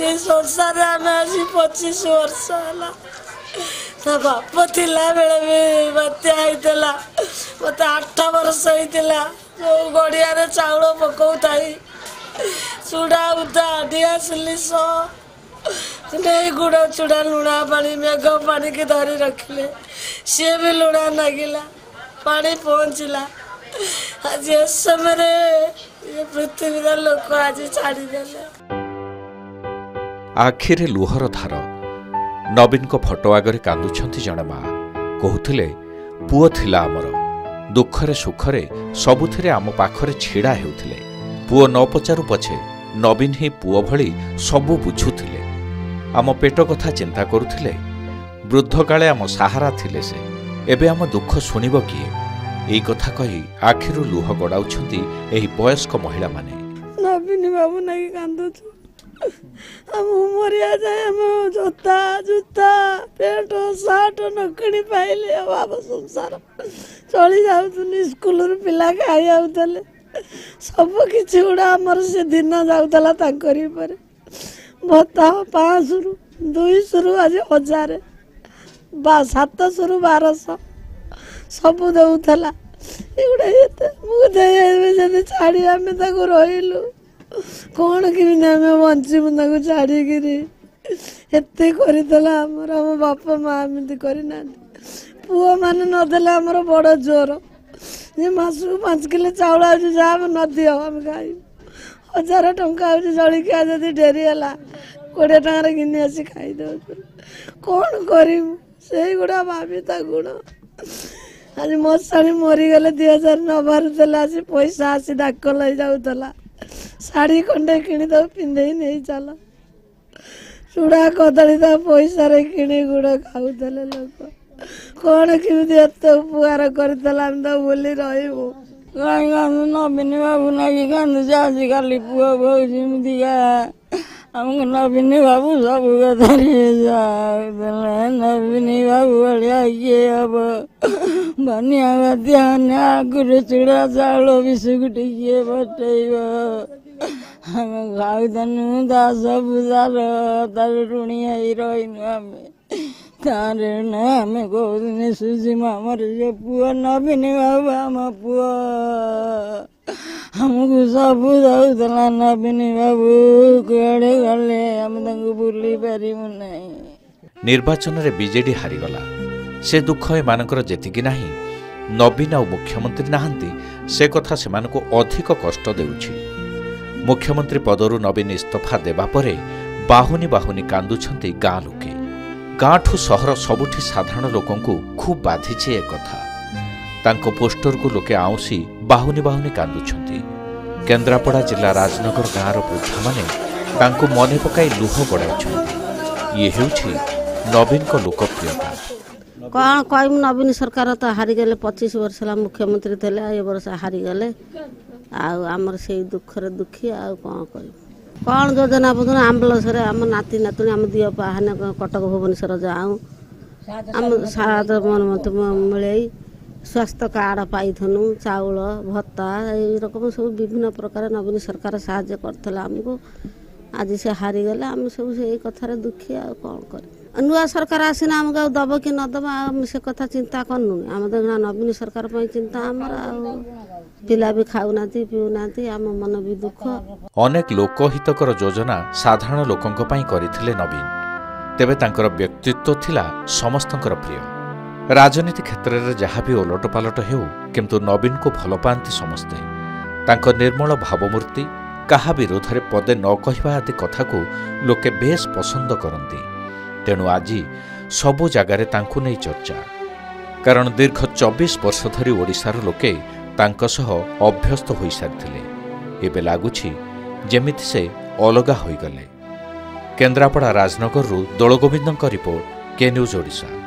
ये संसार आम आज 25 वर्ष है ता बाप थिला बेले भी बात्या होता मत 8 वर्ष होता जो गड़िया चाउल पकाऊ चूड़ा उदा डिया सिलिस गुड़ चूड़ा लुणा पानी मेघ पानी की धरी रखिले सी भी लुणा नागिला पानी पहुँचला आज समय ये पृथ्वी लोक आज छाड़ीदे आखिरे लुहर धार नवीन को फोटो आगे कांदुछंती जड़े माँ कहते पुओ थिला आमर दुखरे सुखरे सबुथिरे आम पाखरे छिड़ा हेउथिले पुओ न पचारू पछे नवीन ही पुओ भली सबु बुझुथिले आम पेट कथा चिंता करुथिले वृद्ध काले आम सहारा थिले से एबे आम दुख सुनिब किए एई कथा कही आखिरु लुह गड़ाउछंती एही वयस्क महिला माने नवीन बाबू नहीं कांदुछु हम मरिया जाए हम जोता जूता पेट साट नकड़ी पाइले अब संसार चली जाऊनी स्कूल पिला खाई आउतले सब किछि गुड़ा हमर से दिन जाउतला ताकरी पर भत्ता 500 रु 200 रु आज 1000 700 रु 1200 सब दउतला एगुड़ा मुझे छाड़ी आम रहीलु कौन कि बंचीमु छाड़ी एत करदेला आम बापा माँ एमती करना पुओ मैंने नदेले आमर बड़ जोर ये मासू 5 किलो चाउल आज जहाँ न दियो आम खाई 1000 टंका जलिया जदि डेरी है 20 टकर घिनी आसी खाईद कौन करूँ से गुड़ा भाविता गुण आज मशाणी मरीगले 2000 न बाहर आज पैसा आसी डाक लई जाऊला शाढ़ी खंडे किणीद पिंधे नहीं चल चूड़ा कदली तो पैसा किणी गुड़ खाऊले लोक कौन केमी एत उपकार करदेला तो बोली रही नवीन बाबू नाकि कांदुचे आजिकल पुओ बहुत जमीका आमको नवीन बाबू सब कथा नवीन बाबू भाया किए हम बनिया बातिया आगुरी चूड़ा चाउल बिस्कुट किए पठेब आम खाऊनु ता सब तार ऋणी रहीनु आम तार आम कौन सुझीम आमर से पुओ नवीन बाबू आम पुओ हमको सब दौला नवीन बाबू कड़े गले आम बुली पारू ना निर्वाचन रे बीजेडी हारीगला से दुख एमानकर जेतिकी नाही नवीन आ मुख्यमंत्री नाहांती से कथा सेमानको अधिक कष्ट देउछि मुख्यमंत्री पदरु नवीन इस्तफा देबा परे बाहुनी बाहुनी कांदुछंती गाँ लोके गाँठू सहर सबुठी साधारण लोकंकु खूब बाधिछि ए कथा तांको पोस्टर को लोके आउसी बाहुनी बाहुनी कांदुछंती केन्द्रापड़ा जिला राजनगर गाँर वृद्धा माने तांको मने पकाई लुह गड़ाउछंती ये हेउछि नवीन को लोकप्रियता कौन कहूँ नवीन सरकार तो हारीगले 25 वर्ष है मुख्यमंत्री थे ये वर्ष हारीगले आमर से दुखर दुखी आ कौन कहूँ कौन योजना बोजना आम्बुलांस आम नाती नातुणी आम दिह पाने कटक भुवनेश्वर जाऊँ आम सारा मन मिले स्वास्थ्य कार्ड पाइथनु चाउल भत्ता ये रकम सब विभिन्न प्रकार नवीन सरकार साहाय्य करथला हमको आज से हारीगले आम सब से कथार दुखी आ कौन कर नुआ सरकार आसीना आमको दब कि नदब आम से कथा चिंता करनु आम देखना नवीन सरकार पर चिंता आमर पिला भी खाऊना पीऊना आम मन भी दुख अनेक लोकहितकर योजना साधारण लोकंक पई करिथिले नवीन तेबे तांकर व्यक्तित्व थिला समस्तंकर प्रिय राजनीति क्षेत्र में जहाँ भी ओलटपालट हेउ किंतु नवीन को भल पाती समस्ते तांकर निर्मल भावमूर्ति कहा विरोध में पदे न कहवा आदि कथा को लोके बेस पसंद करती तेणु आज सबु जगार तांकु नहीं चर्चा कारण दीर्घ 24 वर्ष धरी ओडिशार लोके तांक सह अभ्यस्त हो सारी एबे लागुछि जेमिति से अलगा होइगले केन्द्रापड़ा राजनगर दोलगोविंद रिपोर्ट के न्यूज ओडिशा।